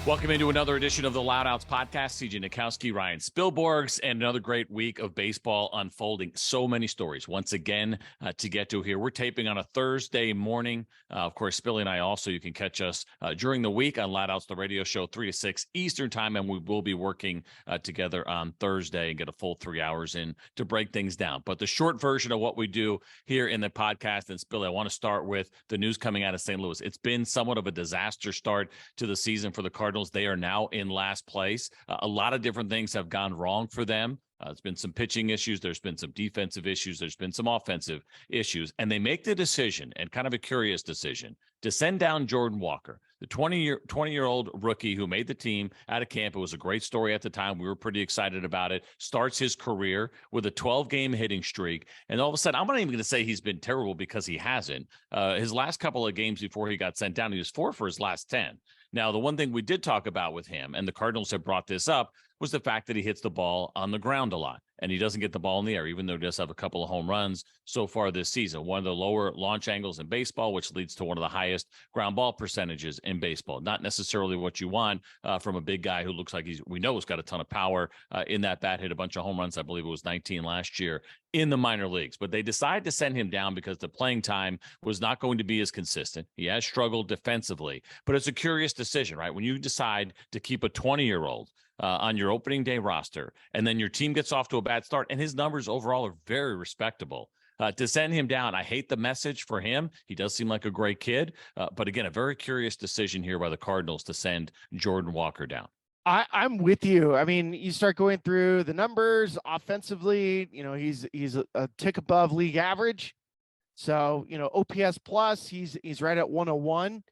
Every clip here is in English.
Welcome into another edition of the Loud Outs podcast. CJ Nikowski, Ryan Spilborgs, and another great week of baseball unfolding. So many stories once again to get to here. We're taping on a Thursday morning. Of course, Spilly and I also, you can catch us during the week on Loud Outs, the radio show, 3 to 6 Eastern time, and we will be working together on Thursday and get a full 3 hours in to break things down. But the short version of what we do here in the podcast, and Spilly, I want to start with the news coming out of St. Louis. It's been somewhat of a disaster start to the season for the Cardinals. They are now in last place. A lot of different things have gone wrong for them. There's been some pitching issues. There's been some defensive issues. There's been some offensive issues. And they make the decision, and kind of a curious decision, to send down Jordan Walker, the 20-year-old rookie who made the team out of camp. It was a great story at the time. We were pretty excited about it. Starts his career with a 12-game hitting streak. And all of a sudden, I'm not even going to say he's been terrible because he hasn't. His last couple of games before he got sent down, he was 4 for his last 10. Now, the one thing we did talk about with him, and the Cardinals have brought this up, was the fact that he hits the ball on the ground a lot, and he doesn't get the ball in the air, even though he does have a couple of home runs so far this season. One of the lower launch angles in baseball, which leads to one of the highest ground ball percentages in baseball. Not necessarily what you want from a big guy who looks like we know has got a ton of power in that bat, hit a bunch of home runs. I believe it was 19 last year in the minor leagues. But they decided to send him down because the playing time was not going to be as consistent. He has struggled defensively, but it's a curious decision, right? When you decide to keep a 20-year-old on your opening day roster, and then your team gets off to a bad start, and his numbers overall are very respectable. To send him down, I hate the message for him. He does seem like a great kid, but again, a very curious decision here by the Cardinals to send Jordan Walker down. I'm with you. I mean, you start going through the numbers offensively, he's a tick above league average. So, OPS plus, he's right at 101.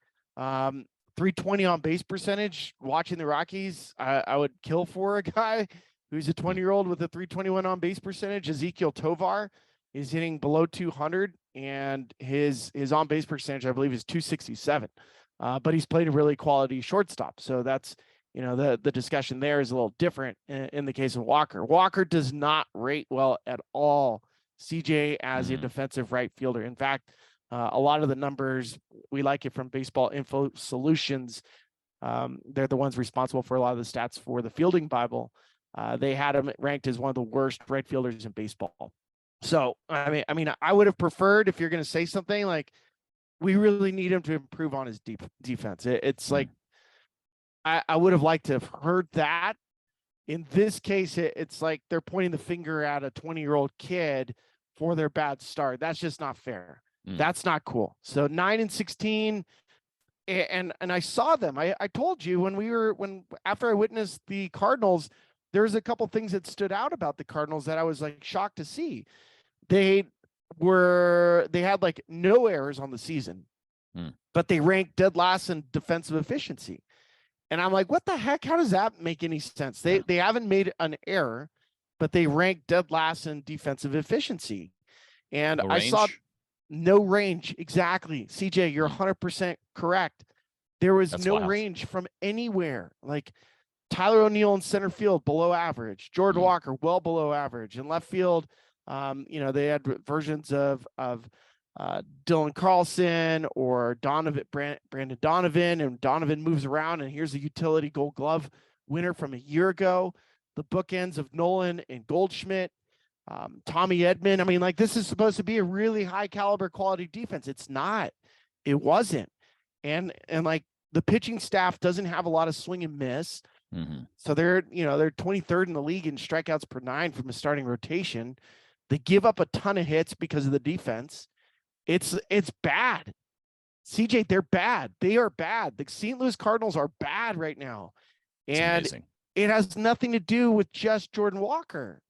320 on base percentage. Watching the Rockies, I would kill for a guy who's a 20-year-old with a 321 on base percentage. Ezekiel Tovar is hitting below 200, and his on base percentage, I believe, is 267. But he's played a really quality shortstop. So that's, the discussion there is a little different in the case of Walker. Walker does not rate well at all, CJ, as a defensive right fielder. In fact, a lot of the numbers, we like it from Baseball Info Solutions. They're the ones responsible for a lot of the stats for the Fielding Bible. They had him ranked as one of the worst right fielders in baseball. So, I mean, I would have preferred, if you're going to say something like, we really need him to improve on his defense. It's like, I would have liked to have heard that. In this case, it's like they're pointing the finger at a 20-year-old kid for their bad start. That's just not fair. That's not cool. So 9-16, and I saw them. I told you after I witnessed the Cardinals, there's a couple things that stood out about the Cardinals that I was like shocked to see. They had like no errors on the season, but they ranked dead last in defensive efficiency. And I'm like, what the heck? How does that make any sense? They haven't made an error, but they ranked dead last in defensive efficiency. And I saw no range. Exactly. CJ, you're 100% correct. There was no range from anywhere. Like Tyler O'Neill in center field, below average. Jordan Walker, well below average. In left field, they had versions of Dylan Carlson or Brandon Donovan, and Donovan moves around, and here's a utility Gold Glove winner from a year ago. The bookends of Nolan and Goldschmidt, Tommy Edman. I mean, like, this is supposed to be a really high caliber quality defense. It's not. It wasn't. And like the pitching staff doesn't have a lot of swing and miss. So they're 23rd in the league in strikeouts per 9 from a starting rotation. They give up a ton of hits because of the defense. It's bad. CJ, they're bad. They are bad. The St. Louis Cardinals are bad right now. And it has nothing to do with just Jordan Walker.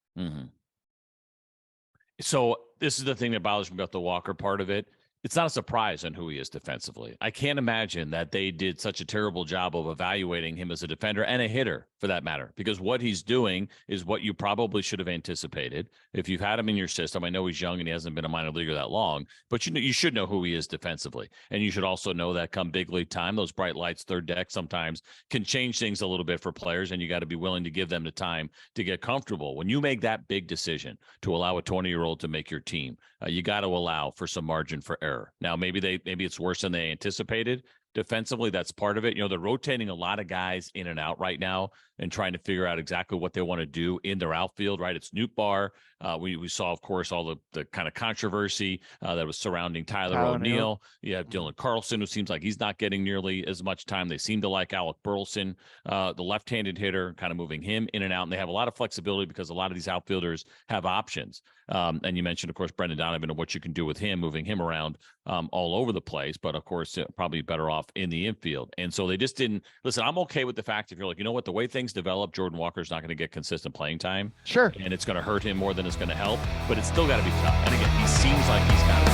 So this is the thing that bothers me about the Walker part of it. It's not a surprise on who he is defensively. I can't imagine that they did such a terrible job of evaluating him as a defender and a hitter, for that matter, because what he's doing is what you probably should have anticipated. If you've had him in your system, I know he's young and he hasn't been a minor leaguer that long, but you should know who he is defensively. And you should also know that come big league time, those bright lights, third deck sometimes can change things a little bit for players, and you got to be willing to give them the time to get comfortable. When you make that big decision to allow a 20-year-old to make your team, you got to allow for some margin for error. Now, maybe it's worse than they anticipated. defensively, that's part of it. They're rotating a lot of guys in and out right now and trying to figure out exactly what they want to do in their outfield, right? It's Newt Bar. We saw, of course, all the kind of controversy that was surrounding Tyler O'Neill. You have Dylan Carlson, who seems like he's not getting nearly as much time. They seem to like Alec Burleson, the left-handed hitter, kind of moving him in and out. And they have a lot of flexibility because a lot of these outfielders have options. And you mentioned, of course, Brendan Donovan and what you can do with him, moving him around all over the place. But, of course, probably better off in the infield. And so they just didn't – listen, I'm okay with the fact if you're like, you know what, the way things develop, Jordan Walker's not going to get consistent playing time. Sure. And it's going to hurt him more than it's going to help. But it's still got to be tough. And, again, he seems like he's got it.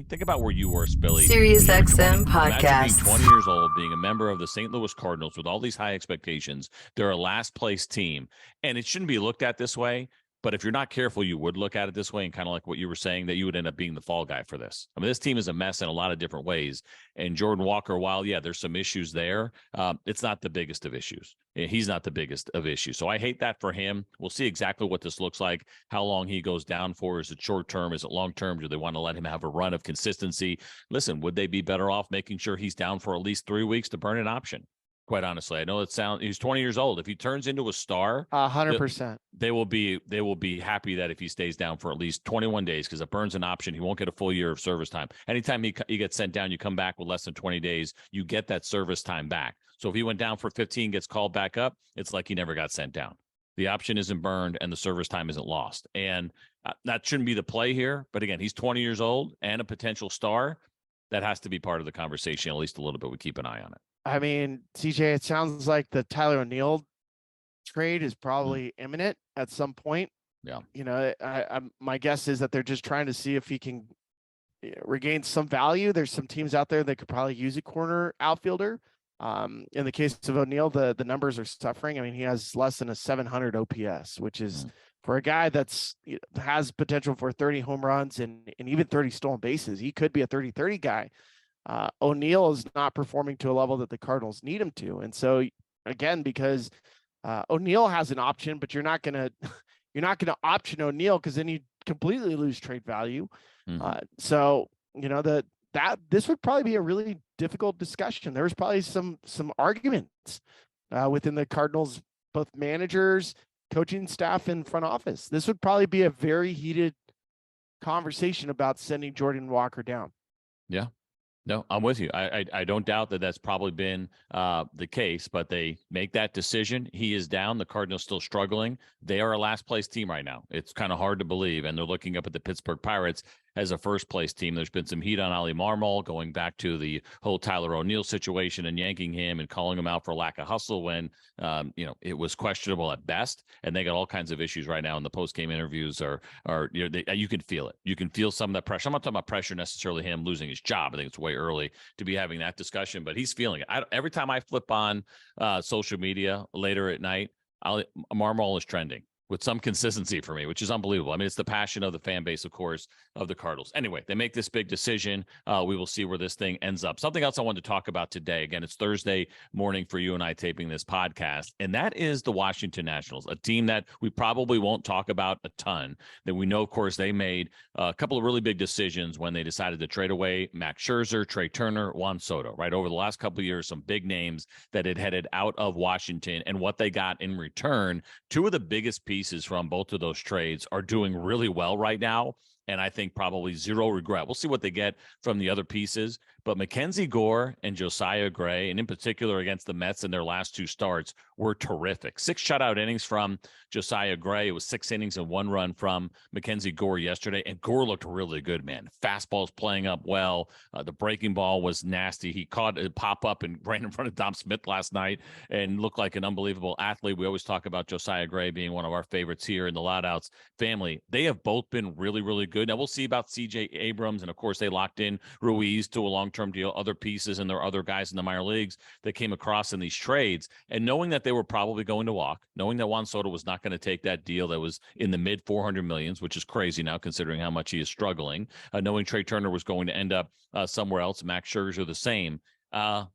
Think about where you were, Spilly. Sirius XM podcast. Imagine being 20 years old, being a member of the St. Louis Cardinals with all these high expectations. They're a last place team. And it shouldn't be looked at this way. But if you're not careful, you would look at it this way, and kind of like what you were saying, that you would end up being the fall guy for this. I mean, this team is a mess in a lot of different ways. And Jordan Walker, while, yeah, there's some issues there, it's not the biggest of issues. He's not the biggest of issues. So I hate that for him. We'll see exactly what this looks like, how long he goes down for. Is it short term? Is it long term? Do they want to let him have a run of consistency? Listen, would they be better off making sure he's down for at least 3 weeks to burn an option? Quite honestly, I know he's 20 years old. If he turns into a star, 100%, they will be happy that if he stays down for at least 21 days, because it burns an option. He won't get a full year of service time. Anytime he gets sent down, you come back with less than 20 days, you get that service time back. So if he went down for 15, gets called back up, it's like he never got sent down. The option isn't burned and the service time isn't lost. And that shouldn't be the play here. But again, he's 20 years old and a potential star. That has to be part of the conversation, at least a little bit. We keep an eye on it. I mean, CJ, it sounds like the Tyler O'Neill trade is probably imminent at some point. Yeah. My guess is that they're just trying to see if he can regain some value. There's some teams out there that could probably use a corner outfielder. In the case of O'Neill, the numbers are suffering. I mean, he has less than a 700 OPS, which is for a guy that's has potential for 30 home runs and even 30 stolen bases. He could be a 30-30 guy. O'Neill is not performing to a level that the Cardinals need him to. And so again, because O'Neill has an option, but you're not going to option O'Neill, because then you completely lose trade value. So, this would probably be a really difficult discussion. There was probably some arguments within the Cardinals, both managers, coaching staff, and front office. This would probably be a very heated conversation about sending Jordan Walker down. Yeah. No, I'm with you. I don't doubt that that's probably been the case, but they make that decision. He is down. The Cardinals still struggling. They are a last place team right now. It's kind of hard to believe. And they're looking up at the Pittsburgh Pirates as a first place team. There's been some heat on Ali Marmol going back to the whole Tyler O'Neill situation and yanking him and calling him out for lack of hustle when, it was questionable at best. And they got all kinds of issues right now in the post-game interviews you can feel it. You can feel some of that pressure. I'm not talking about pressure necessarily him losing his job. I think it's way early to be having that discussion, but he's feeling it. Every time I flip on social media later at night, Marmol is trending with some consistency for me, which is unbelievable. I mean, it's the passion of the fan base, of course, of the Cardinals. Anyway, they make this big decision. We will see where this thing ends up. Something else I wanted to talk about today. Again, it's Thursday morning for you and I taping this podcast, and that is the Washington Nationals, a team that we probably won't talk about a ton. That we know, of course, they made a couple of really big decisions when they decided to trade away Max Scherzer, Trey Turner, Juan Soto, right? Over the last couple of years, some big names that had headed out of Washington, and what they got in return, two of the biggest pieces from both of those trades are doing really well right now. And I think probably zero regret. We'll see what they get from the other pieces. But Mackenzie Gore and Josiah Gray, and in particular against the Mets in their last two starts, were terrific. 6 shutout innings from Josiah Gray. It was 6 innings and 1 run from Mackenzie Gore yesterday. And Gore looked really good, man. Fastball's playing up well. The breaking ball was nasty. He caught it pop up and ran in front of Dom Smith last night and looked like an unbelievable athlete. We always talk about Josiah Gray being one of our favorites here in the Loudouts family. They have both been really, really good. Now, we'll see about CJ Abrams. And, of course, they locked in Ruiz to a long-term deal, other pieces, and there are other guys in the minor leagues that came across in these trades. And knowing that they were probably going to walk, knowing that Juan Soto was not going to take that deal that was in the mid $400 millions, which is crazy now considering how much he is struggling, knowing Trey Turner was going to end up somewhere else, Max Scherzer the same.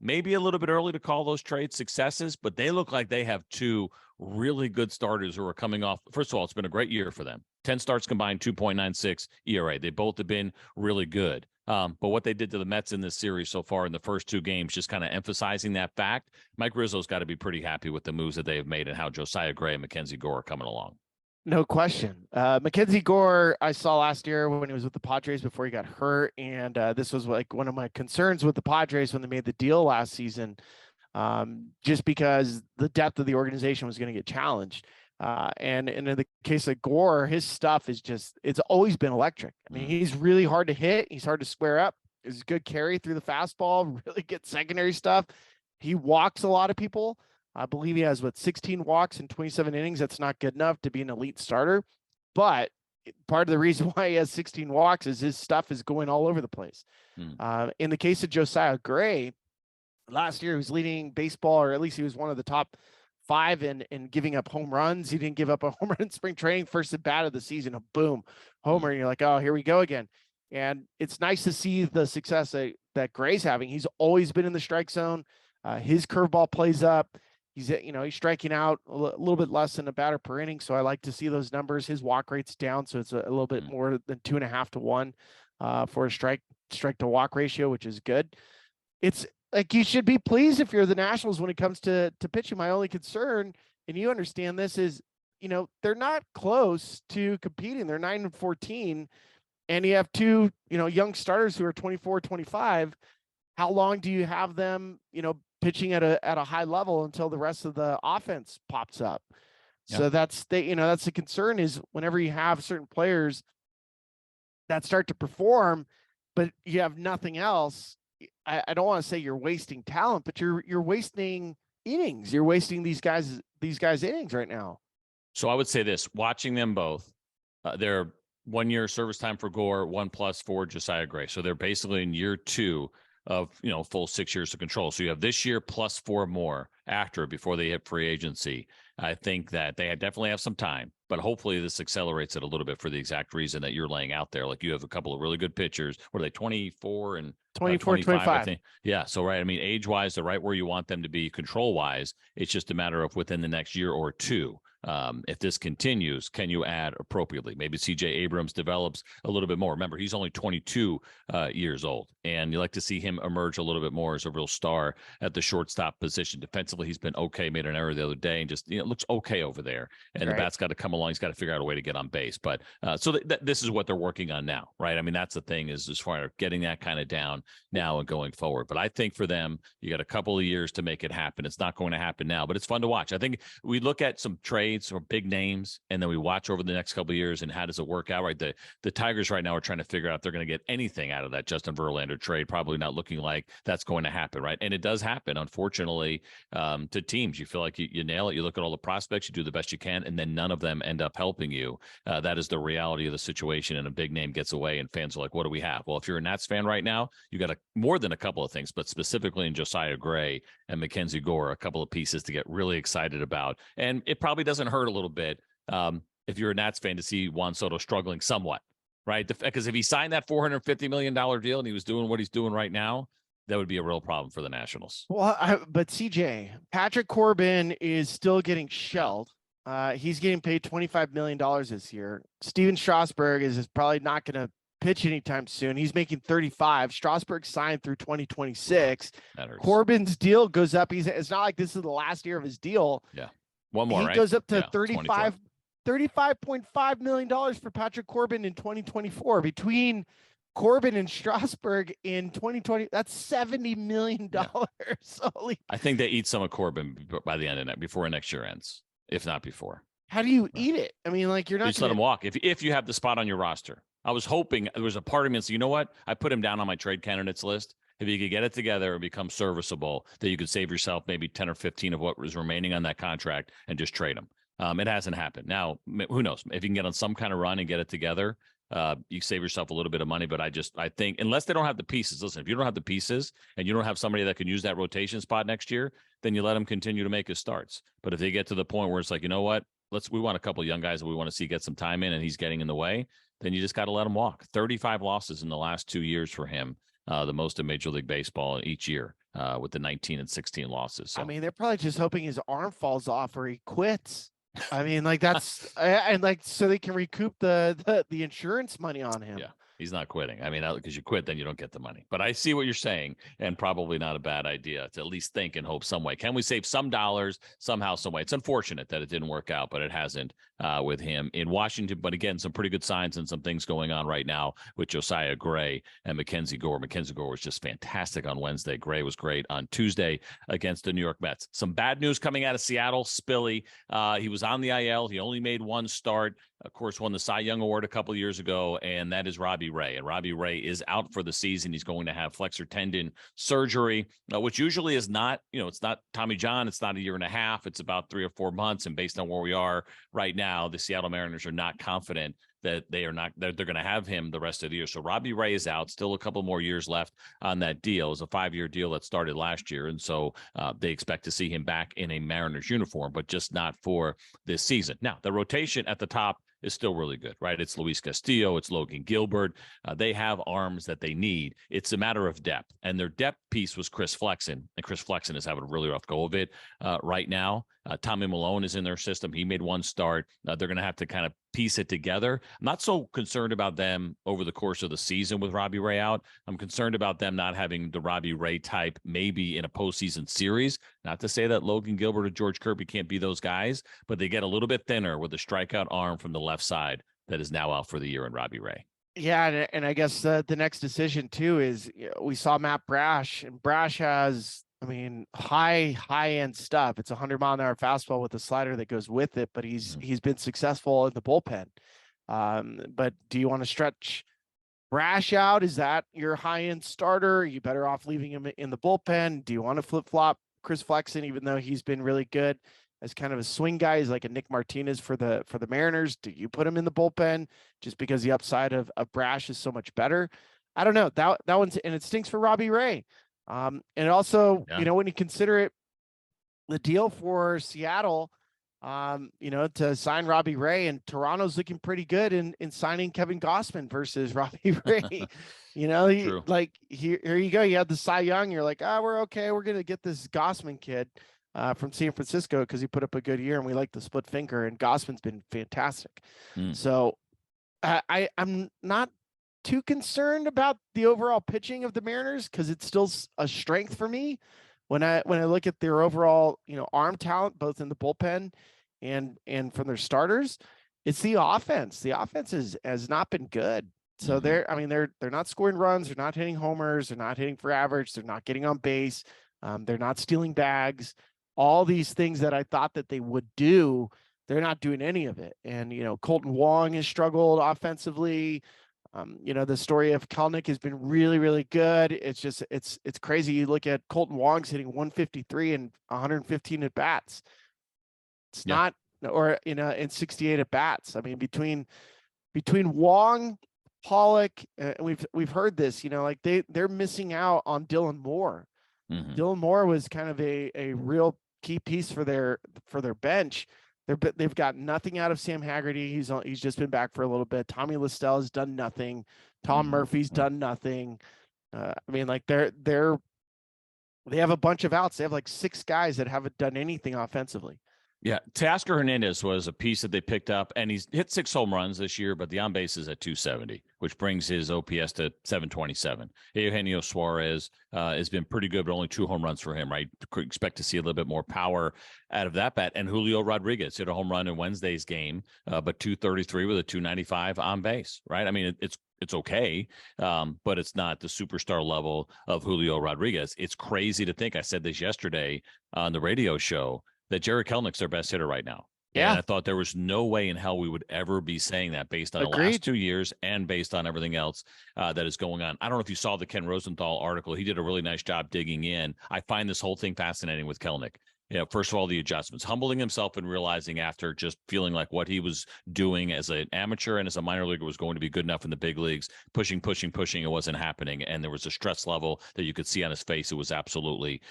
Maybe a little bit early to call those trades successes, but they look like they have two really good starters who are coming off. First of all, it's been a great year for them. 10 starts combined, 2.96 ERA. They both have been really good. But what they did to the Mets in this series so far in the first two games, just kind of emphasizing that fact, Mike Rizzo's got to be pretty happy with the moves that they have made and how Josiah Gray and Mackenzie Gore are coming along. No question. Mackenzie Gore, I saw last year when he was with the Padres before he got hurt. And this was like one of my concerns with the Padres when they made the deal last season, just because the depth of the organization was going to get challenged. And in the case of Gore, his stuff is just, it's always been electric. I mean, he's really hard to hit. He's hard to square up. He's a good carry through the fastball, really good secondary stuff. He walks a lot of people. I believe he has 16 walks in 27 innings. That's not good enough to be an elite starter, but part of the reason why he has 16 walks is his stuff is going all over the place. In the case of Josiah Gray, last year he was leading baseball, or at least he was one of the top 5 in giving up home runs. He didn't give up a home run in spring training. First at bat of the season, a boom homer, and you're like, oh, here we go again. And it's nice to see the success that Gray's having. He's always been in the strike zone. His curveball plays up. He's striking out a little bit less than a batter per inning. So I like to see those numbers. His walk rate's down, so it's a little bit more than 2.5 to 1 for a strike to walk ratio, which is good. It's like, you should be pleased if you're the Nationals when it comes to pitching. My only concern, and you understand this, is, they're not close to competing. They're 9-14, and you have 2, young starters who are 24, 25. How long do you have them, pitching at a high level until the rest of the offense pops up? Yeah. So that's the concern, is whenever you have certain players that start to perform, but you have nothing else. I don't want to say you're wasting talent, but you're wasting innings. You're wasting these guys' innings right now. So I would say this: watching them both, they're 1 year service time for Gore, 1+ for Josiah Gray. So they're basically in year 2 of full 6 years of control. So you have this year plus 4 more before they hit free agency. I think that they definitely have some time, but hopefully this accelerates it a little bit for the exact reason that you're laying out there. Like, you have a couple of really good pitchers. What are they, 24 and 25? I think. Yeah. So, right. I mean, age-wise, they're right where you want them to be control-wise. It's just a matter of within the next year or two. If this continues, can you add appropriately? Maybe CJ Abrams develops a little bit more. Remember, he's only 22 years old, and you like to see him emerge a little bit more as a real star at the shortstop position. Defensively, he's been okay. Made an error the other day, and just looks okay over there. And the bat's got to come along. He's got to figure out a way to get on base. But so this is what they're working on now, right? I mean, that's the thing, is as far as getting that kind of down now and going forward. But I think for them, you got a couple of years to make it happen. It's not going to happen now, but it's fun to watch. I think we look at some trades or big names, and then we watch over the next couple of years and how does it work out, right? The Tigers right now are trying to figure out if they're going to get anything out of that Justin Verlander trade. Probably not looking like that's going to happen, right? And it does happen, unfortunately, to teams. You feel like you nail it. You look at all the prospects, you do the best you can, and then none of them end up helping you. That is the reality of the situation, and a big name gets away, and fans are like, what do we have? Well, if you're a Nats fan right now, you got more than a couple of things, but specifically in Josiah Gray and Mackenzie Gore, a couple of pieces to get really excited about. And it probably doesn't hurt a little bit if you're a Nats fan to see Juan Soto struggling somewhat, right? Because if he signed that $450 million deal and he was doing what he's doing right now, that would be a real problem for the Nationals. Well, but CJ, Patrick Corbin is still getting shelled. He's getting paid $25 million this year. Steven Strasburg is probably not going to pitch anytime soon. He's making 35. Strasburg signed through 2026. Corbin's deal goes up. It's not like this is the last year of his deal. Yeah. One more, he right? goes up to $35.5 million for Patrick Corbin in 2024. Between Corbin and Strasburg in 2020, that's $70 million. Yeah. I think they eat some of Corbin by the end of before next year ends, if not before. How do you eat it? I mean, like, you're not just let him walk if you have the spot on your roster. I was hoping, there was a part of me that said, you know what? I put him down on my trade candidates list. If you could get it together and become serviceable, that you could save yourself maybe 10 or 15 of what was remaining on that contract and just trade him. It hasn't happened. Now, who knows? If you can get on some kind of run and get it together, you save yourself a little bit of money. But I think unless they don't have the pieces, listen, if you don't have the pieces and you don't have somebody that can use that rotation spot next year, then you let him continue to make his starts. But if they get to the point where it's like, you know what? We want a couple of young guys that we want to see get some time in, and he's getting in the way, then you just got to let him walk. 35 losses in the last 2 years for him. The most in Major League Baseball each year. with the 19 and 16 losses. So. I mean, they're probably just hoping his arm falls off or he quits. I mean, like that's and like so they can recoup the insurance money on him. Yeah. He's not quitting. I mean, because you quit, then you don't get the money. But I see what you're saying, and probably not a bad idea to at least think and hope some way. Can we save some dollars somehow, some way? It's unfortunate that it didn't work out, but it hasn't with him in Washington. But again, some pretty good signs and some things going on right now with Josiah Gray and Mackenzie Gore. Mackenzie Gore was just fantastic on Wednesday. Gray was great on Tuesday against the New York Mets. Some bad news coming out of Seattle. Spilly, he was on the IL. He only made one start. Of course, won the Cy Young Award a couple of years ago, and that is Robbie Ray. And Robbie Ray is out for the season. He's going to have flexor tendon surgery, which usually is not, it's not Tommy John. It's not a year and a half. It's about 3 or 4 months. And based on where we are right now, the Seattle Mariners are not confident that they're going to have him the rest of the year. So Robbie Ray is out. Still a couple more years left on that deal. It was a 5-year deal that started last year. And so they expect to see him back in a Mariners uniform, but just not for this season. Now, the rotation at the top is still really good, right? It's Luis Castillo, it's Logan Gilbert. They have arms that they need. It's a matter of depth, and their depth piece was Chris Flexen, and Chris Flexen is having a really rough go of it right now. Tommy Malone is in their system. He made one start. They're going to have to kind of piece it together. I'm not so concerned about them over the course of the season with Robbie Ray out. I'm concerned about them not having the Robbie Ray type maybe in a postseason series. Not to say that Logan Gilbert or George Kirby can't be those guys, but they get a little bit thinner with a strikeout arm from the left side that is now out for the year in Robbie Ray. Yeah, and I guess the next decision too is we saw Matt Brash, and Brash has, I mean, high end stuff. It's 100-mile-an-hour fastball with a slider that goes with it, but he's been successful in the bullpen. But do you want to stretch Brash out? Is that your high-end starter? Are you better off leaving him in the bullpen? Do you want to flip-flop Chris Flexen, even though he's been really good as kind of a swing guy? He's like a Nick Martinez for the Mariners. Do you put him in the bullpen just because the upside of Brash is so much better? I don't know. That one's, and it stinks for Robbie Ray. And also, when you consider it, the deal for Seattle, to sign Robbie Ray, and Toronto's looking pretty good in signing Kevin Gausman versus Robbie Ray. Here you go. You had the Cy Young. You're like, we're okay. We're going to get this Gausman kid from San Francisco because he put up a good year and we like the split finger, and Gausman's been fantastic. So I'm not too concerned about the overall pitching of the Mariners because it's still a strength for me when I look at their overall arm talent, both in the bullpen and from their starters. It's the offense. The offense has not been good. So they're not scoring runs, they're not hitting homers, they're not hitting for average, they're not getting on base, they're not stealing bags. All these things that I thought that they would do, they're not doing any of it. And Colton Wong has struggled offensively. The story of Kelenic has been really, really good. It's just, it's crazy. You look at Colton Wong's hitting 153 and 115 at bats. It's not, or, in 68 at bats. I mean, between Wong, Pollock, we've heard this, they're missing out on Dylan Moore. Dylan Moore was kind of a real key piece for their bench. They've got nothing out of Sam Haggerty. He's just been back for a little bit. Tommy Listell has done nothing. Tom Murphy's done nothing. They have a bunch of outs. They have like 6 guys that haven't done anything offensively. Yeah, Teoscar Hernandez was a piece that they picked up, and he's hit 6 home runs this year, but the on base is at 270, which brings his OPS to 727. Eugenio Suarez has been pretty good, but only 2 home runs for him, right? Expect to see a little bit more power out of that bat. And Julio Rodriguez hit a home run in Wednesday's game, but 233 with a 295 on base, right? I mean, it's okay, but it's not the superstar level of Julio Rodriguez. It's crazy to think, I said this yesterday on the radio show, that Jarred Kelenic's their best hitter right now. Yeah. And I thought there was no way in hell we would ever be saying that based on the last 2 years and based on everything else that is going on. I don't know if you saw the Ken Rosenthal article. He did a really nice job digging in. I find this whole thing fascinating with Kelenic. First of all, the adjustments, humbling himself and realizing after just feeling like what he was doing as an amateur and as a minor leaguer was going to be good enough in the big leagues, pushing, it wasn't happening. And there was a stress level that you could see on his face. It was absolutely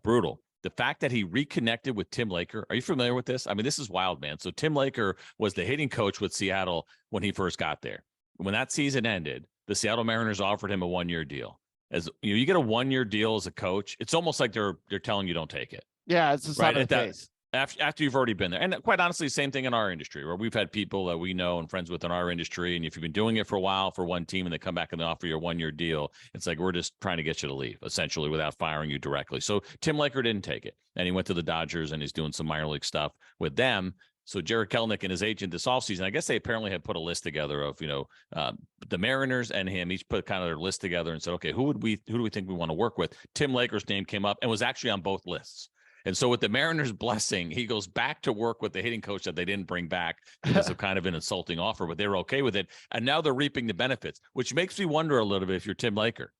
brutal. The fact that he reconnected with Tim Laker, are you familiar with this? I mean, this is wild, man. So Tim Laker was the hitting coach with Seattle when he first got there. When that season ended, the Seattle Mariners offered him a 1-year deal. as you get a 1-year deal as a coach, it's almost like they're telling you don't take it. Yeah, it's a slap in the face. After you've already been there. And quite honestly, same thing in our industry, where we've had people that we know and friends with in our industry. And if you've been doing it for a while for one team and they come back and they offer you a 1-year deal, it's like, we're just trying to get you to leave, essentially, without firing you directly. So Tim Laker didn't take it. And he went to the Dodgers and he's doing some minor league stuff with them. So Jared Kelenic and his agent this offseason, I guess they apparently had put a list together of, the Mariners and him, each put kind of their list together and said, okay, who do we think we want to work with? Tim Laker's name came up and was actually on both lists. And so with the Mariners' blessing, he goes back to work with the hitting coach that they didn't bring back because of kind of an insulting offer, but they were okay with it. And now they're reaping the benefits, which makes me wonder a little bit if you're Tim Laker.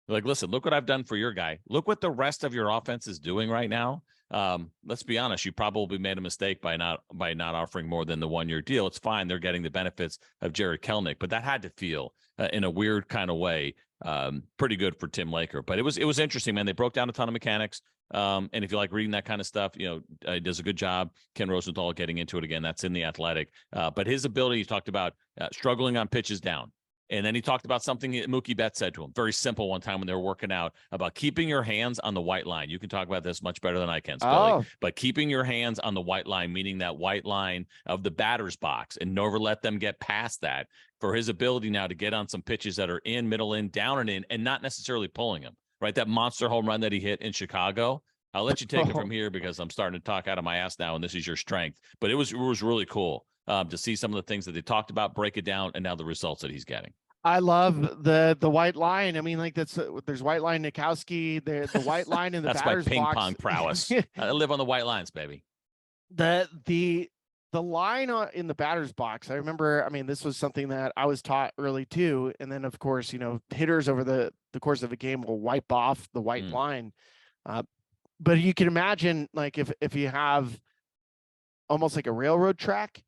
Like, listen, look what I've done for your guy. Look what the rest of your offense is doing right now. Let's be honest, you probably made a mistake by not offering more than the 1-year deal. It's fine. They're getting the benefits of Jared Kelenic, but that had to feel in a weird kind of way pretty good for Tim Laker. But it was interesting, man. They broke down a ton of mechanics. And if you like reading that kind of stuff, he does a good job. Ken Rosenthal getting into it again. That's in The Athletic. But his ability, he talked about struggling on pitches down. And then he talked about something Mookie Betts said to him, very simple one time when they were working out, about keeping your hands on the white line. You can talk about this much better than I can, Spilly. But keeping your hands on the white line, meaning that white line of the batter's box, and never let them get past that, for his ability now to get on some pitches that are in, middle in, down and in, and not necessarily pulling them, right? That monster home run that he hit in Chicago. I'll let you take it from here because I'm starting to talk out of my ass now, and this is your strength. But it was really cool to see some of the things that they talked about, break it down, and now the results that he's getting. I love the white line. I mean, like there's white line Nikowski, the white line in the that's batter's my ping box. pong prowess. I live on the white lines, baby. The line in the batter's box. I remember. I mean, this was something that I was taught early too. And then of course, hitters over the course of a game will wipe off the white line. But you can imagine, like if you have almost like a railroad track.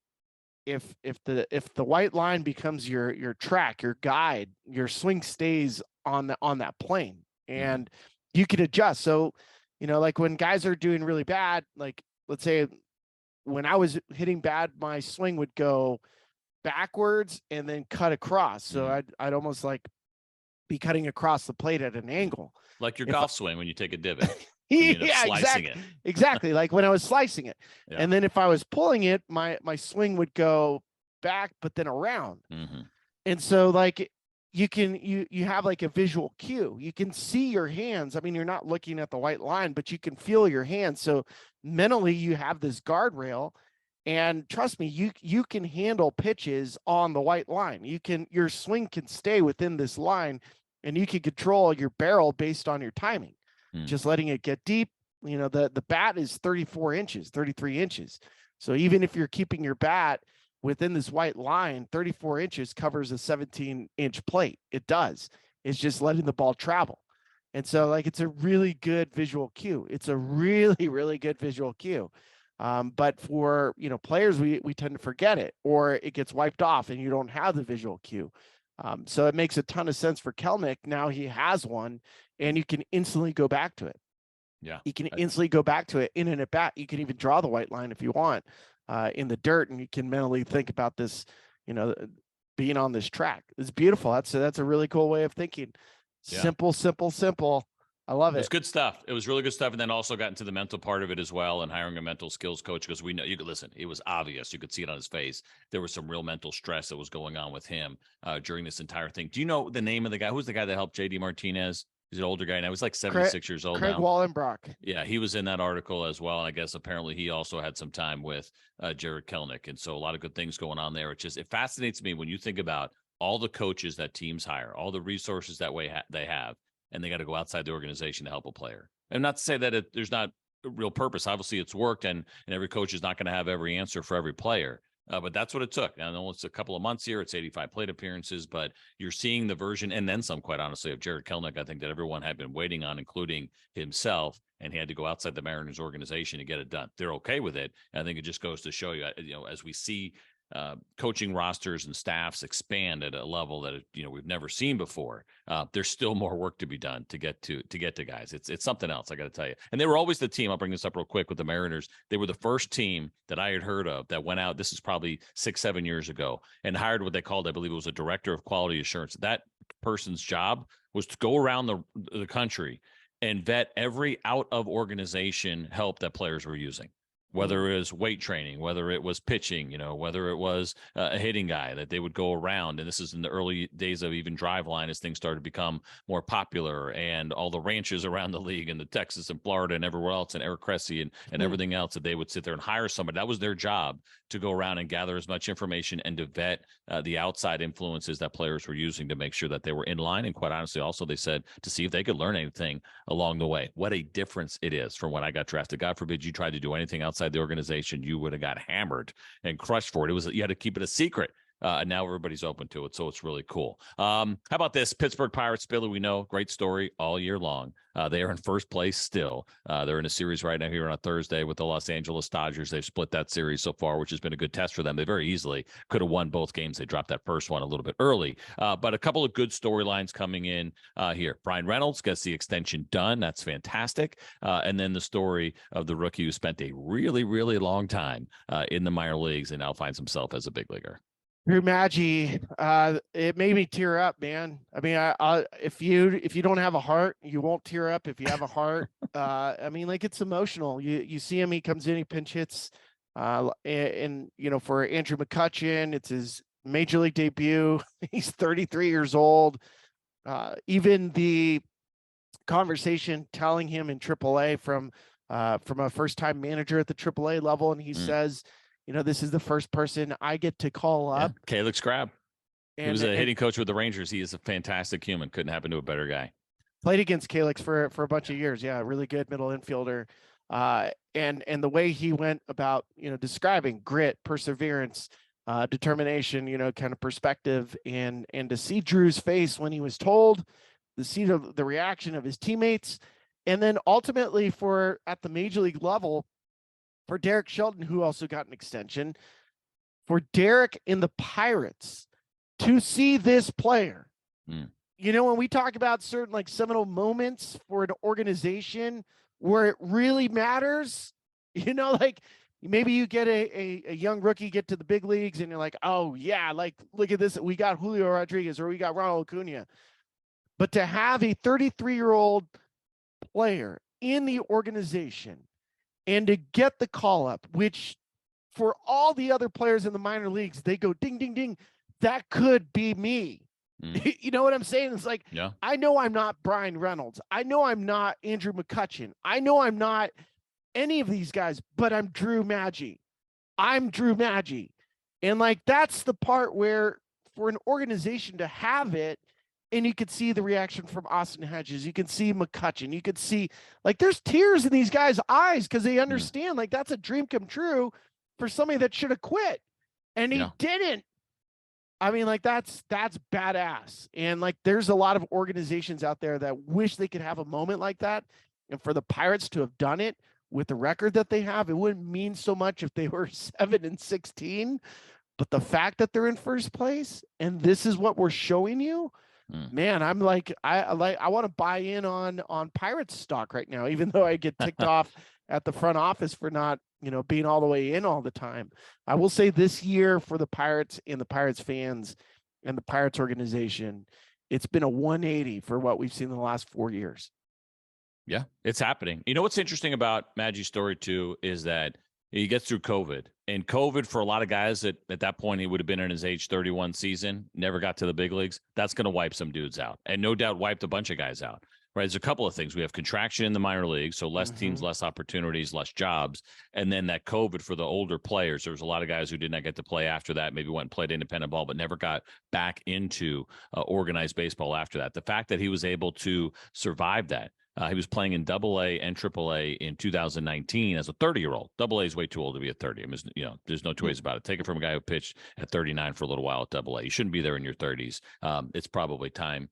If the white line becomes your track, your guide, your swing stays on that plane, and you can adjust. So, like when guys are doing really bad, like let's say when I was hitting bad, my swing would go backwards and then cut across. So I'd almost like be cutting across the plate at an angle, like your golf swing when you take a divot. Yeah, exactly. Like when I was slicing it. Yeah. And then if I was pulling it, my swing would go back, but then around. And so like you have like a visual cue. You can see your hands. I mean, you're not looking at the white line, but you can feel your hands. So mentally you have this guardrail, and trust me, you can handle pitches on the white line. Your swing can stay within this line, and you can control your barrel based on your timing. Just letting it get deep. The bat is 33 inches. So even if you're keeping your bat within this white line, 34 inches covers a 17-inch plate. It does. It's just letting the ball travel. And so like, it's a really good visual cue. It's a really, really good visual cue. But for, players, we tend to forget it, or it gets wiped off and you don't have the visual cue. So it makes a ton of sense for Kelenic. Now he has one, and you can instantly go back to it. Yeah. You can instantly go back to it in an at bat. You can even draw the white line if you want in the dirt, and you can mentally think about this, being on this track. It's beautiful. That's a really cool way of thinking. Yeah. Simple. I love it. It was good stuff. It was really good stuff. And then also got into the mental part of it as well, and hiring a mental skills coach, because we know, you could listen, it was obvious. You could see it on his face. There was some real mental stress that was going on with him during this entire thing. Do you know the name of the guy? Who's the guy that helped JD Martinez? He's an older guy now. He's like 76 years old Craig now. Wallenbrock. Yeah, he was in that article as well. And I guess apparently he also had some time with Jared Kelenic. And so a lot of good things going on there. It fascinates me when you think about all the coaches that teams hire, all the resources that they have, and they got to go outside the organization to help a player. And not to say that there's not a real purpose. Obviously, it's worked, and every coach is not going to have every answer for every player. But that's what it took. I know it's a couple of months here. It's 85 plate appearances, but you're seeing the version, and then some, quite honestly, of Jared Kelenic, I think, that everyone had been waiting on, including himself, and he had to go outside the Mariners organization to get it done. They're okay with it. And I think it just goes to show you, as we see coaching rosters and staffs expand at a level that we've never seen before, there's still more work to be done to get to guys. It's something else, I got to tell you. And they were always the team. I'll bring this up real quick with the Mariners. They were the first team that I had heard of that went out. This is probably 6-7 years ago, and hired what they called, I believe it was a director of quality assurance. That person's job was to go around the country and vet every out of organization help that players were using, whether it was weight training, whether it was pitching, whether it was a hitting guy, that they would go around. And this is in the early days of even Driveline, as things started to become more popular, and all the ranches around the league and the Texas and Florida and everywhere else, and Eric Cressy and everything else, that they would sit there and hire somebody. That was their job, to go around and gather as much information and to vet the outside influences that players were using to make sure that they were in line. And quite honestly, also, they said to see if they could learn anything along the way. What a difference it is from when I got drafted. God forbid you tried to do anything outside the organization, you would have got hammered and crushed for it. You had to keep it a secret. And now everybody's open to it, so it's really cool. How about this? Pittsburgh Pirates, Spilly, we know, great story all year long. They are in first place still. They're in a series right now here on a Thursday with the Los Angeles Dodgers. They've split that series so far, which has been a good test for them. They very easily could have won both games. They dropped that first one a little bit early. But a couple of good storylines coming in here. Brian Reynolds gets the extension done. That's fantastic. And then the story of the rookie who spent a really, really long time in the minor leagues and now finds himself as a big leaguer. Drew Maggi, it made me tear up, man. I mean, if you don't have a heart, you won't tear up. If you have a heart, I mean, like, it's emotional. You see him, he comes in, he pinch hits, and for Andrew McCutchen, it's his major league debut. He's 33 years old. Even the conversation telling him in AAA from a first-time manager at the AAA level, and he says, this is the first person I get to call up. Yeah. Calix Crab. He was a hitting coach with the Rangers. He is a fantastic human. Couldn't happen to a better guy. Played against Calix for a bunch of years. Yeah, really good middle infielder. And the way he went about, describing grit, perseverance, determination, kind of perspective, and to see Drew's face when he was told, to see the reaction of his teammates, and then ultimately at the major league level, for Derek Shelton, who also got an extension, for Derek in the Pirates to see this player. When we talk about certain seminal moments for an organization where it really matters, maybe you get a young rookie get to the big leagues and you're like, oh yeah, look at this. We got Julio Rodriguez or we got Ronald Acuna. But to have a 33-year-old player in the organization and to get the call up, which for all the other players in the minor leagues, they go ding, ding, ding. That could be me. You know what I'm saying? It's like, yeah. I know I'm not Brian Reynolds. I know I'm not Andrew McCutchen. I know I'm not any of these guys, but I'm Drew Maggi. I'm Drew Maggi. And that's the part where for an organization to have it, and you could see the reaction from Austin Hedges. You can see McCutchen. You could see there's tears in these guys' eyes because they understand that's a dream come true for somebody that should have quit. And he didn't. I mean, that's badass. And there's a lot of organizations out there that wish they could have a moment like that. And for the Pirates to have done it with the record that they have, it wouldn't mean so much if they were 7-16. But the fact that they're in first place and this is what we're showing you, man, I'm I want to buy in on Pirates stock right now, even though I get ticked off at the front office for not, being all the way in all the time. I will say this year for the Pirates and the Pirates fans and the Pirates organization, it's been a 180 for what we've seen in the last 4 years. Yeah, it's happening. What's interesting about Maggi's story too is that he gets through COVID, and COVID for a lot of guys at that point, he would have been in his age 31 season, never got to the big leagues. That's going to wipe some dudes out, and no doubt wiped a bunch of guys out. Right? There's a couple of things. We have contraction in the minor leagues, so less teams, less opportunities, less jobs. And then that COVID for the older players, there was a lot of guys who did not get to play after that, maybe went and played independent ball, but never got back into organized baseball after that. The fact that he was able to survive that, he was playing in AA and AAA in 2019 as a 30-year-old. AA is way too old to be at 30. I mean, there's no two ways about it. Take it from a guy who pitched at 39 for a little while at AA. You shouldn't be there in your 30s. It's probably time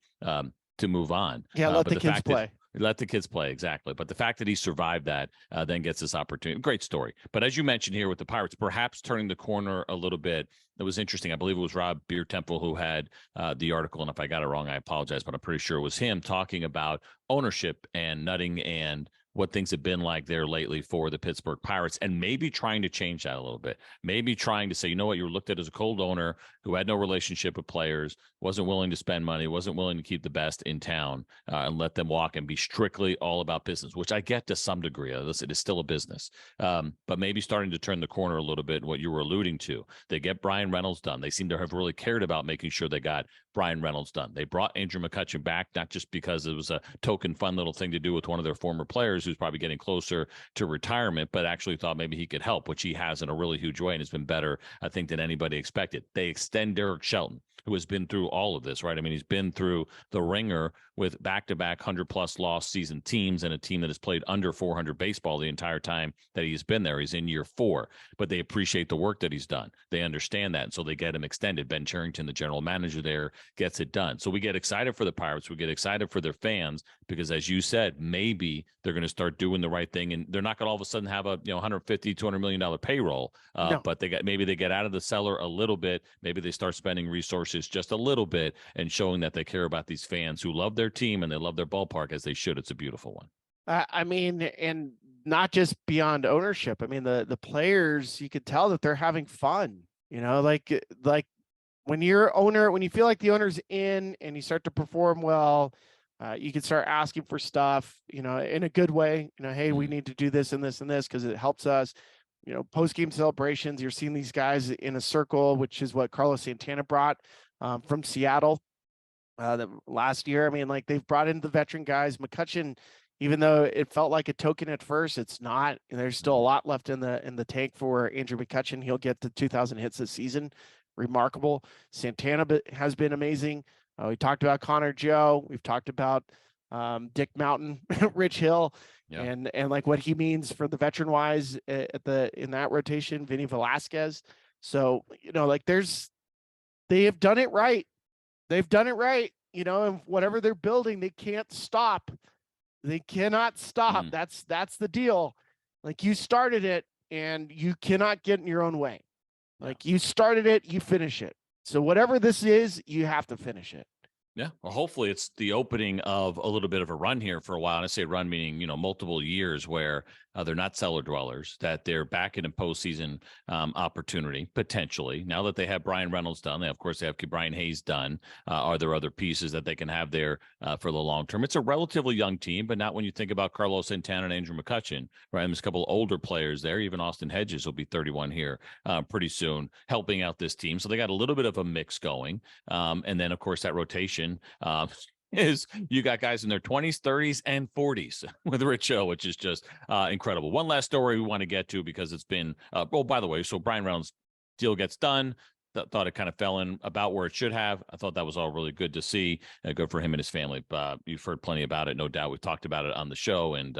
to move on. Yeah, let the kids play. Let the kids play, exactly. But the fact that he survived that then gets this opportunity. Great story. But as you mentioned here with the Pirates, perhaps turning the corner a little bit. It was interesting. I believe it was Rob Beer Temple who had the article, and if I got it wrong, I apologize, but I'm pretty sure it was him talking about ownership and nutting and what things have been like there lately for the Pittsburgh Pirates, and maybe trying to change that a little bit. Maybe trying to say, you know what, you were looked at as a cold owner who had no relationship with players, wasn't willing to spend money, wasn't willing to keep the best in town and let them walk and be strictly all about business, which I get to some degree. Listen, it's still a business, but maybe starting to turn the corner a little bit, what you were alluding to. They get Brian Reynolds done. They seem to have really cared about making sure they got Brian Reynolds done. They brought Andrew McCutchen back, not just because it was a token fun little thing to do with one of their former players who's probably getting closer to retirement, but actually thought maybe he could help, which he has in a really huge way and has been better, I think, than anybody expected. They extend Derek Shelton, who has been through all of this, right? I mean, he's been through the ringer with back-to-back 100-plus loss season teams and a team that has played under 400 baseball the entire time that he's been there. He's in year 4, but they appreciate the work that he's done. They understand that, and so they get him extended. Ben Cherington, the general manager there, gets it done. So we get excited for the Pirates. We get excited for their fans because, as you said, maybe they're going to start doing the right thing, and they're not going to all of a sudden have a $150, $200 million payroll. No. But maybe they get out of the cellar a little bit. Maybe they start spending resources just a little bit and showing that they care about these fans who love their team and they love their ballpark as they should. It's a beautiful one. I mean, and not just beyond ownership. I mean, the players, you could tell that they're having fun. Like when you're owner, when you feel like the owner's in and you start to perform well, you can start asking for stuff, in a good way. Hey, we need to do this and this and this because it helps us. Post-game celebrations, you're seeing these guys in a circle, which is what Carlos Santana brought from Seattle last year. I mean, like, they've brought in the veteran guys. McCutchen, even though it felt like a token at first, it's not. There's still a lot left in the tank for Andrew McCutchen. He'll get to 2,000 hits this season. Remarkable. Santana has been amazing. We talked about Connor Joe. We've talked about Dick Mountain, Rich Hill, and like what he means for the veteran wise in that rotation, Vinny Velasquez. So, like they have done it right. They've done it right. And whatever they're building, they can't stop. They cannot stop. That's the deal. Like, you started it and you cannot get in your own way. Like, you started it, you finish it. So whatever this is, you have to finish it. Yeah. Well, hopefully it's the opening of a little bit of a run here for a while. And I say run meaning, multiple years where they're not cellar dwellers, that they're back in a postseason opportunity, potentially. Now that they have Brian Reynolds done, they, of course, they have Brian Hayes done. Are there other pieces that they can have there for the long term? It's a relatively young team, but not when you think about Carlos Santana and Andrew McCutchen, right? There's a couple of older players there. Even Austin Hedges will be 31 here pretty soon, helping out this team. So they got a little bit of a mix going. And then, of course, that rotation is you got guys in their 20s, 30s, and 40s with Rich Hill, which is just incredible. One last story we want to get to because it's been, by the way, so Brian Reynolds deal gets done. Thought it kind of fell in about where it should have. I thought that was all really good to see. Good for him and his family. You've heard plenty about it, no doubt. We've talked about it on the show, and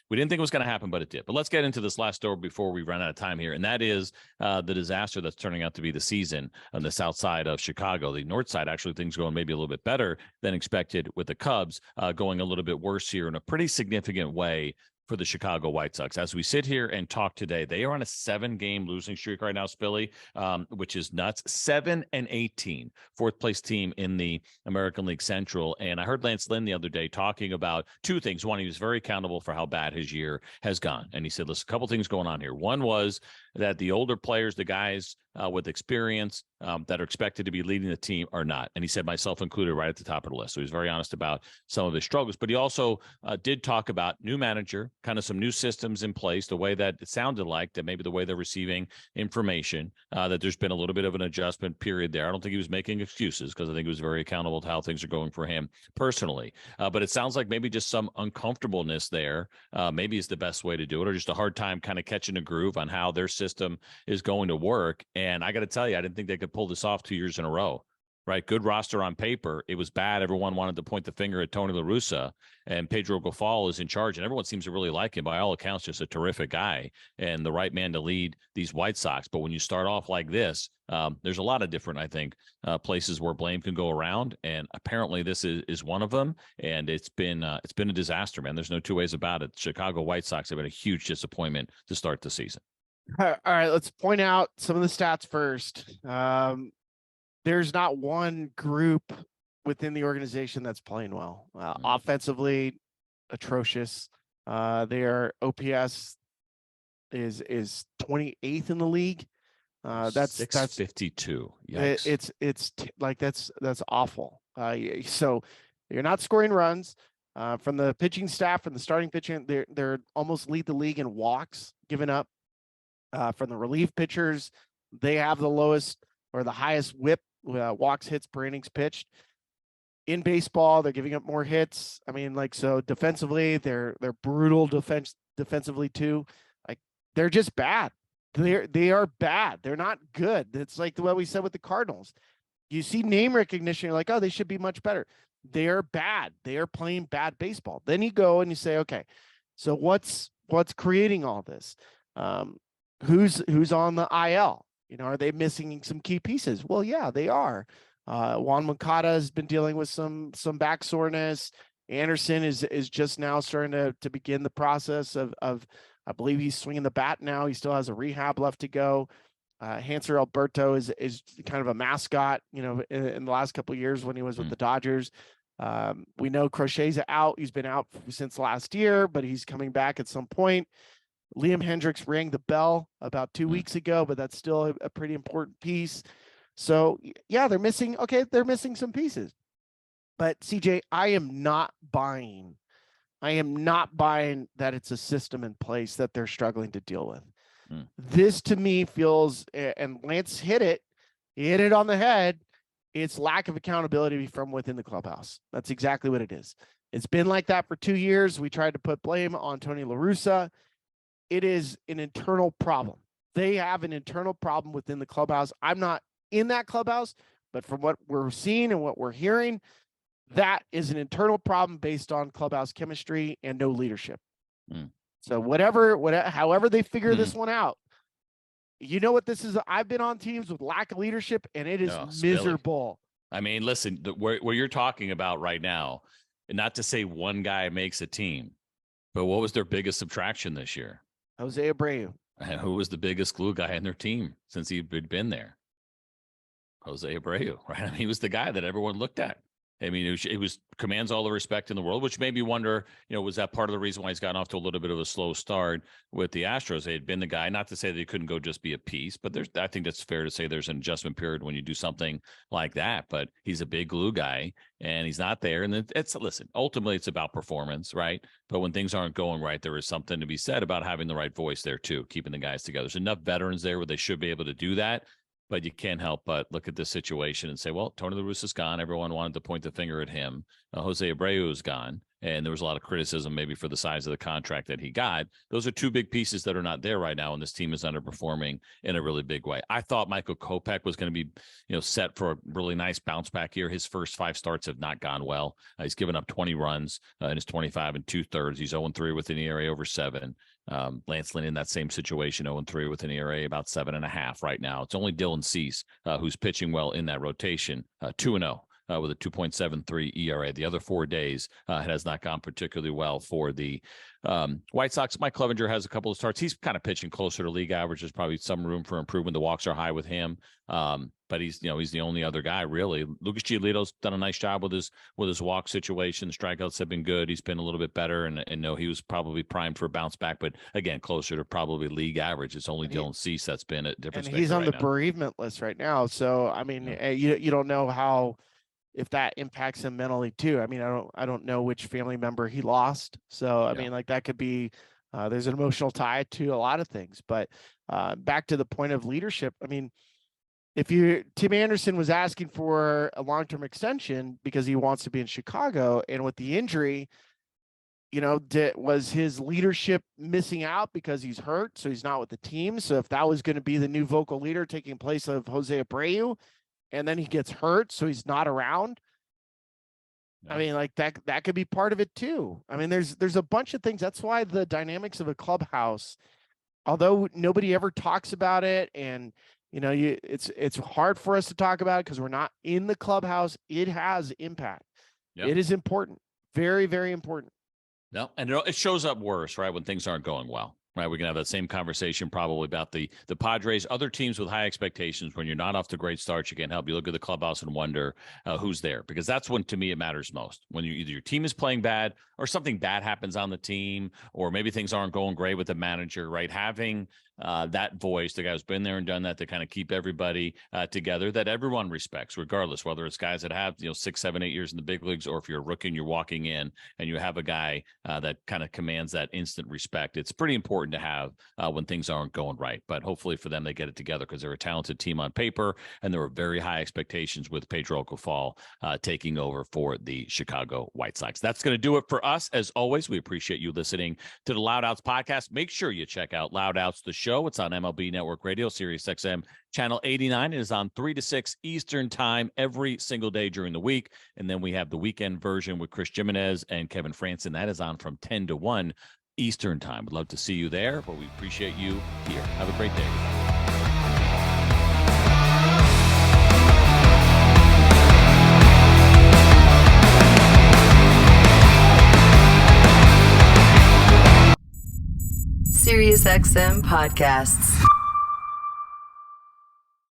we didn't think it was going to happen, but it did. But let's get into this last story before we run out of time here, and that is the disaster that's turning out to be the season on the south side of Chicago. The north side, actually, things going maybe a little bit better than expected with the Cubs, going a little bit worse here in a pretty significant way for the Chicago White Sox. As we sit here and talk today, they are on a 7-game losing streak right now, Spilly, which is nuts. 7-18, fourth place team in the American League Central. And I heard Lance Lynn the other day talking about two things. One, he was very accountable for how bad his year has gone. And he said, listen, a couple things going on here. One was that the older players, the guys with experience that are expected to be leading the team are not. And he said, myself included, right at the top of the list. So he's very honest about some of his struggles. But he also did talk about new manager, kind of some new systems in place, the way that it sounded like, that maybe the way they're receiving information, that there's been a little bit of an adjustment period there. I don't think he was making excuses because I think he was very accountable to how things are going for him personally. But it sounds like maybe just some uncomfortableness there, maybe is the best way to do it, or just a hard time kind of catching a groove on how their system is going to work. And I got to tell you, I didn't think they could pull this off 2 years in a row. right? Good roster on paper. It was bad. Everyone wanted to point the finger at Tony La Russa, and Pedro Grifol is in charge, and everyone seems to really like him. By all accounts, just a terrific guy and the right man to lead these White Sox. But when you start off like this, there's a lot of different, I think, places where blame can go around, and apparently this is one of them. And it's been a disaster, man. There's no two ways about it. Chicago White Sox have been a huge disappointment to start the season. All right, let's point out some of the stats first. There's not one group within the organization that's playing well. Offensively, atrocious. Their OPS is 28th in the league. That's 652. That's awful. So you're not scoring runs from the pitching staff and the starting pitching. They're almost lead the league in walks given up. From the relief pitchers, they have the lowest or the highest whip, walks, hits per innings pitched in baseball. They're giving up more hits. I mean, so defensively, they're brutal defensively too. Like, they're just bad. They are bad. They're not good. It's like what we said with the Cardinals. You see name recognition, you're like, oh, they should be much better. They're bad. They are playing bad baseball. Then you go and you say, okay, so what's creating all this? Who's on the IL? Are they missing some key pieces? Well, yeah, they are. Juan has been dealing with some back soreness. Anderson is just now starting to begin the process of I believe he's swinging the bat now. He still has a rehab left to go. Hanser Alberto is kind of a mascot, in the last couple of years when he was with the Dodgers. We know Crochet's out. He's been out since last year, but he's coming back at some point. Liam Hendricks rang the bell about 2 weeks ago, but that's still a pretty important piece. So yeah, they're missing some pieces. But CJ, I am not buying that it's a system in place that they're struggling to deal with. This to me feels, and Lance hit it on the head. It's lack of accountability from within the clubhouse. That's exactly what it is. It's been like that for 2 years. We tried to put blame on Tony La Russa. It is an internal problem. They have an internal problem within the clubhouse. I'm not in that clubhouse, but from what we're seeing and what we're hearing, that is an internal problem based on clubhouse chemistry and no leadership. So however they figure this one out, you know what this is? I've been on teams with lack of leadership, and it is miserable. I mean, listen, where you're talking about right now, and not to say one guy makes a team, but what was their biggest subtraction this year? Jose Abreu. And who was the biggest glue guy in their team since he'd been there? Jose Abreu, right? I mean, he was the guy that everyone looked at. I mean, it was commands all the respect in the world, which made me wonder, was that part of the reason why he's gotten off to a little bit of a slow start with the Astros? They had been the guy, not to say that he couldn't go just be a piece, but I think that's fair to say there's an adjustment period when you do something like that. But he's a big glue guy, and he's not there. And listen, ultimately it's about performance, right? But when things aren't going right, there is something to be said about having the right voice there too, keeping the guys together. There's enough veterans there where they should be able to do that. But you can't help but look at this situation and say, well, Tony La Russa's gone. Everyone wanted to point the finger at him. Jose Abreu is gone. And there was a lot of criticism maybe for the size of the contract that he got. Those are two big pieces that are not there right now, and this team is underperforming in a really big way. I thought Michael Kopech was going to be, set for a really nice bounce back year. His first 5 starts have not gone well. He's given up 20 runs in his 25 2/3. He's 0-3 with an ERA over 7. Lance Lynn in that same situation, 0-3 with an ERA about 7.5 right now. It's only Dylan Cease who's pitching well in that rotation, 2-0. With a 2.73 ERA. The other 4 days it has not gone particularly well for the White Sox. Mike Clevenger has a couple of starts. He's kind of pitching closer to league average. There's probably some room for improvement. The walks are high with him, but he's the only other guy really. Lucas Giolito's done a nice job with his walk situation. The strikeouts have been good. He's been a little bit better, and no, he was probably primed for a bounce back, but again, closer to probably league average. It's only Dylan Cease that's been a difference. And he's on the bereavement list right now, so I mean, you don't know how. If that impacts him mentally too. I mean, I don't know which family member he lost. So, I mean, that could be, there's an emotional tie to a lot of things, but back to the point of leadership. I mean, Tim Anderson was asking for a long-term extension because he wants to be in Chicago, and with the injury, was his leadership missing out because he's hurt? So he's not with the team. So if that was going to be the new vocal leader taking place of Jose Abreu, and then he gets hurt, so he's not around. I mean, like that could be part of it too. I mean, there's a bunch of things. That's why the dynamics of a clubhouse, although nobody ever talks about it, and it's hard for us to talk about it because we're not in the clubhouse. It has impact. Yep. It is important. Very, very important. No, and it shows up worse, right, when things aren't going well. Right, we can have that same conversation probably about the Padres, other teams with high expectations. When you're not off to great starts, you can't help. You look at the clubhouse and wonder who's there, because that's when, to me, it matters most. When either your team is playing bad or something bad happens on the team, or maybe things aren't going great with the manager. Right, having that voice, the guy who's been there and done that, to kind of keep everybody together, that everyone respects, regardless whether it's guys that have 6, 7, 8 years in the big leagues, or if you're a rookie and you're walking in and you have a guy that kind of commands that instant respect. It's pretty important to have when things aren't going right. But hopefully for them, they get it together, because they're a talented team on paper, and there were very high expectations with Pedro Ocafal taking over for the Chicago White Sox. That's going to do it for us. As always, we appreciate you listening to the Loud Outs podcast. Make sure you check out Loud Outs, the show. It's on MLB Network Radio, Sirius XM Channel 89. It is on 3 to 6 Eastern time every single day during the week. And then we have the weekend version with Chris Jimenez and Kevin Franson. That is on from 10 to 1 Eastern time. We'd love to see you there, but we appreciate you here. Have a great day. SiriusXM podcasts.